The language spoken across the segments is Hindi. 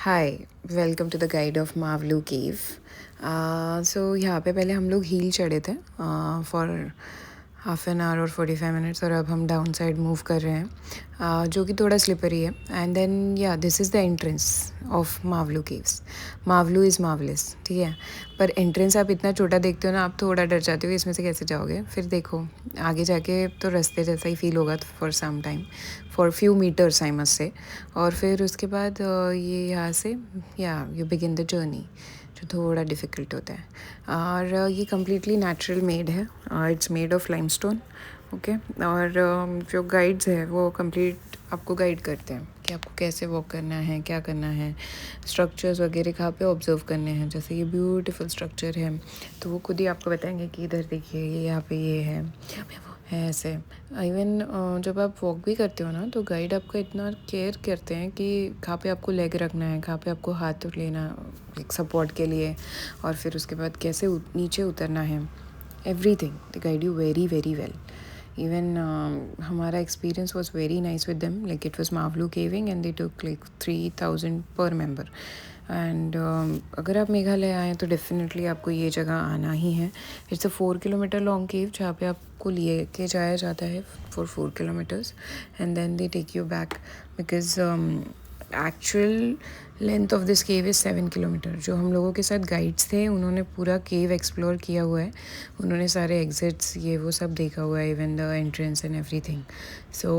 Hi, welcome to the guide of Mawluh cave. So यहाँ पे पहले हम लोग हील चढ़े थे फॉर हाफ एन आवर और 45 मिनट्स, और अब हम डाउन साइड मूव कर रहे हैं, जो कि थोड़ा स्लिपरी है। And then this is the entrance of Mawluh caves. Mawluh is मावलेस, ठीक है। पर एंट्रेंस आप इतना छोटा देखते हो ना, आप थोड़ा डर जाते हो इसमें से कैसे जाओगे। फिर देखो आगे जाके तो रास्ते जैसा ही फील होगा for some time, for few metres I must say. और फिर उसके बाद ये यहाँ से यू बिगिन द जर्नी, जो थोड़ा डिफ़िकल्ट होता है। और ये कम्प्लीटली नेचुरल मेड है, it's made of limestone, okay. और जो गाइड्स है वो कंप्लीट आपको गाइड करते हैं कि आपको कैसे वॉक करना है, क्या करना है, स्ट्रक्चर्स वगैरह कहाँ पे ऑब्जर्व करने हैं। जैसे ये ब्यूटीफुल स्ट्रक्चर है तो वो खुद ही आपको बताएंगे कि इधर देखिए, ये यहाँ पे ये है, यहाँ पे वो है, ऐसे। इवन जब आप वॉक भी करते हो ना, तो गाइड आपका इतना केयर करते हैं कि कहाँ पे आपको लेग रखना है, कहाँ पे आपको हाथ लेना एक सपोर्ट के लिए, और फिर उसके बाद कैसे नीचे उतरना है। Everything they guide you very very well. Even हमारा experience was very nice with them. Like it was Mavlu caving and they took like 3,000 per member. And अगर आप मेघालय आएँ तो डेफिनेटली आपको ये जगह आना ही है। It's a 4 kilometre long cave जहाँ पे आपको लिए के जाया जाता है for 4 kilometres, and then they take you back, because actual length of this cave is 7 kilometre. जो हम लोगों के साथ गाइड्स थे उन्होंने पूरा केव एक्सप्लोर किया हुआ है, उन्होंने सारे एग्जिट्स ये वो सब देखा हुआ है, even the entrance and everything. So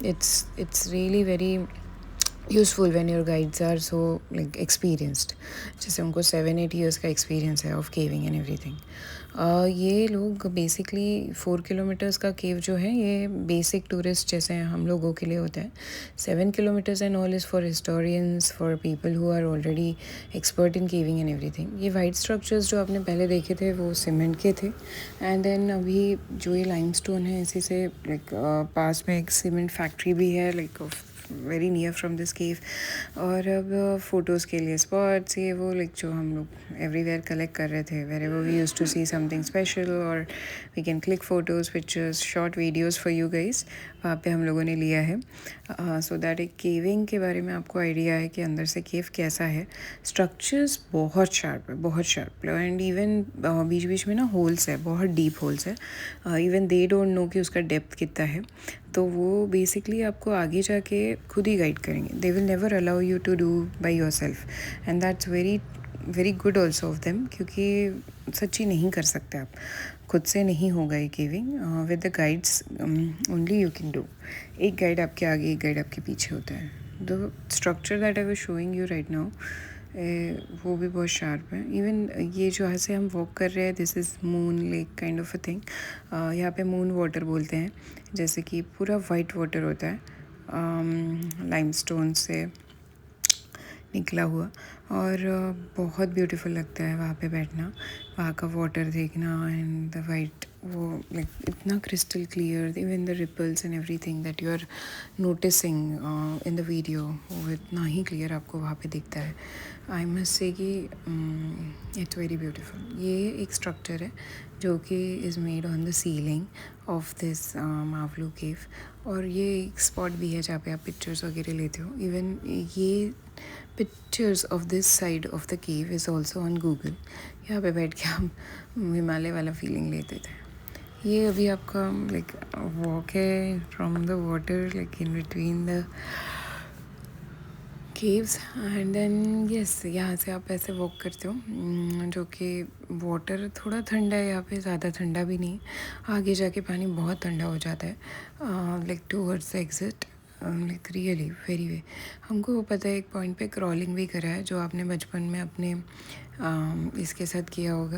it's really very useful when your guides are so like experienced, जैसे उनको 7-8 years का एक्सपीरियंस है ऑफ केविंग एंड एवरीथिंग। ये लोग बेसिकली 4 किलोमीटर्स का केव जो है ये बेसिक टूरिस्ट जैसे हम लोगों के लिए होता है। 7 kilometres and all is for historians, for people who are already expert in caving and everything. ये वाइट स्ट्रक्चर्स जो आपने पहले देखे थे वो सीमेंट के थे, एंड देन अभी जो ये लाइमस्टोन है इसी से लाइक पास में एक सीमेंट फैक्ट्री भी है, like very near from this केव। और अब फ़ोटोज़ के लिए स्पॉट्स ये वो लाइक जो हम लोग एवरीवेयर कलेक्ट कर रहे थे, wherever we use to see something special, और we can click photos, pictures, short videos for you guys, वहाँ पे हम लोगों ने लिया है। सो दैट एक केविंग के बारे में आपको आइडिया है कि अंदर से केव कैसा है। स्ट्रक्चर्स बहुत शार्प है, बहुत शार्प, एंड इवन बीच बीच में ना होल्स है, बहुत डीप होल्स है। इवन दे डोंट नो कि उसका डेप्थ कितना है, तो वो बेसिकली आपको आगे जाके खुद ही गाइड करेंगे। They will never allow you to do by yourself, and that's very very good also of them, क्योंकि सच्ची नहीं कर सकते आप खुद से, नहीं होगा ये caving. With the guides only you can do. एक गाइड आपके आगे, एक गाइड आपके पीछे होता है। The structure that I was showing you right now, वो भी बहुत शार्प है। इवन ये जो यहाँ से हम वॉक कर रहे हैं, this is moon lake kind of a thing. यहाँ पे मून वाटर बोलते हैं, जैसे कि पूरा वाइट वाटर होता है लाइमस्टोन से निकला हुआ, और बहुत ब्यूटीफुल लगता है वहाँ पे बैठना, वहाँ का वाटर देखना, एंड द वाइट वो लाइक इतना crystal clear, even the ripples and everything that you are noticing in the video, वो इतना ही क्लियर आपको वहाँ पे दिखता है। आई मस्ट से कि इट्स वेरी ब्यूटीफुल। ये एक स्ट्रक्चर है जो कि is made on the ceiling of this Mawluh cave, और ये एक स्पॉट भी है जहाँ पे आप पिक्चर्स वगैरह लेते हो। इवन ये pictures of this side of the cave is also on Google. यहाँ पे बैठ के हम हिमालय वाला फीलिंग लेते थे। ये अभी आपका लाइक वॉक है from the water, like in between the caves, and then yes, यहाँ से आप ऐसे वॉक करते हो, जो कि वाटर थोड़ा ठंडा है यहाँ पे, ज़्यादा ठंडा भी नहीं। आगे जाके पानी बहुत ठंडा हो जाता है, like towards the exit, like really very way. हमको पता है एक पॉइंट पे क्रॉलिंग भी करा है, जो आपने बचपन में अपने इसके साथ किया होगा,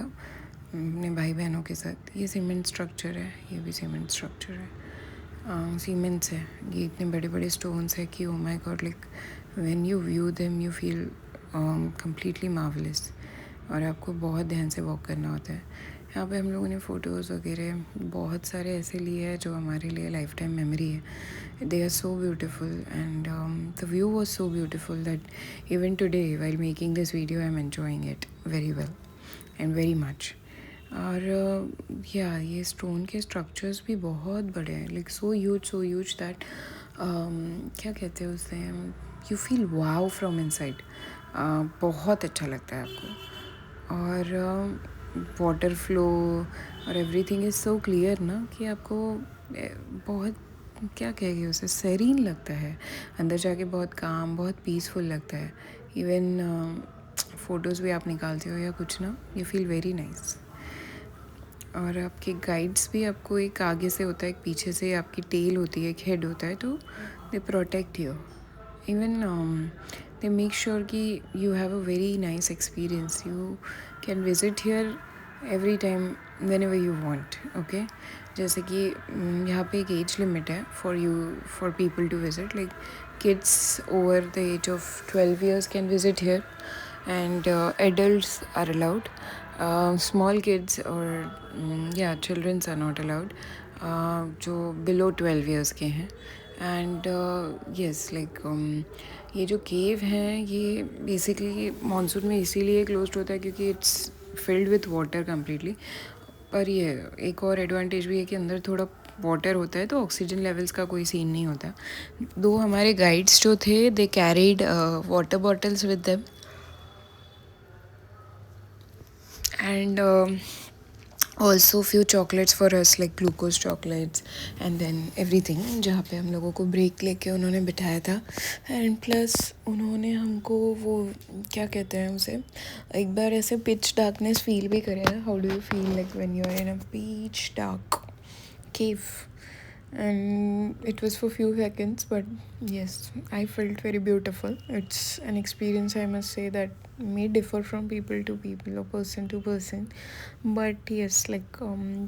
अपने भाई बहनों के साथ। ये सीमेंट स्ट्रक्चर है, ये भी सीमेंट स्ट्रक्चर है, सीमेंट्स है। ये इतने बड़े बड़े स्टोन्स है कि oh my God, like when you view them you feel completely marvellous, और आपको बहुत ध्यान से वॉक करना होता है। यहाँ पे हम लोगों ने फ़ोटोज़ वगैरह बहुत सारे ऐसे लिए हैं जो हमारे लिए लाइफ टाइम मेमोरी है। They are so beautiful, and the view was so beautiful that even today while making this video I am enjoying it very well and very much. और ये स्टोन के स्ट्रक्चर्स भी बहुत बड़े हैं, लाइक सो ह्यूज दैट क्या कहते हैं उसे, you feel wow from inside. बहुत अच्छा लगता है आपको. और वाटर फ्लो और एवरीथिंग इज़ सो क्लियर ना कि आपको बहुत, क्या कहेंगे उसे, सेरीन लगता है. अंदर जाके बहुत काम, बहुत पीसफुल लगता है. इवन फ़ोटोज़ भी आप निकालते हो या कुछ ना, यू फील वेरी नाइस. और आपके गाइड्स भी आपको एक आगे से होता है, एक पीछे से आपकी टेल होती है, एक हेड होता है, तो they protect you. Even they make sure कि you have a very nice experience. You can visit here every time whenever you want. Okay. जैसे कि यहाँ पे एक एज लिमिट है for people to visit. Like kids over the age of 12 years can visit here, and adults are allowed. Small kids or children are not allowed, जो below 12 years के हैं. एंड yes, like ये जो केव हैं ये बेसिकली मानसून में इसीलिए क्लोज्ड होता है क्योंकि it's filled with water completely. पर ये एक और एडवांटेज भी है कि अंदर थोड़ा वाटर होता है तो ऑक्सीजन लेवल्स का कोई सीन नहीं होता. दो हमारे गाइड्स जो थे, they carried water bottles with them, and also few chocolates for us, like glucose chocolates and then everything. जहाँ पे हम लोगों को ब्रेक लेके उन्होंने बिठाया था. एंड प्लस उन्होंने हमको वो, क्या कहते हैं उसे, एक बार ऐसे पिच डार्कनेस फील भी कराया. How do you feel like when you are in a pitch dark cave? And it was for few seconds, but yes, I felt very beautiful. It's an experience, I must say, that may differ from people to people or person to person, but yes, like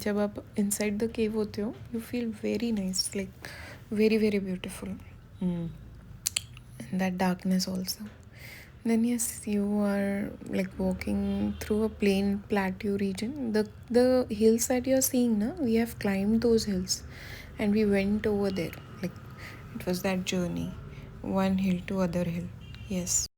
जब आप inside the cave होते हो, you feel very nice, like very very beautiful. And that darkness also. Then yes, you are like walking through a plain plateau region. The hills that you are seeing now, we have climbed those hills and we went over there. Like it was that journey, one hill to other hill. Yes.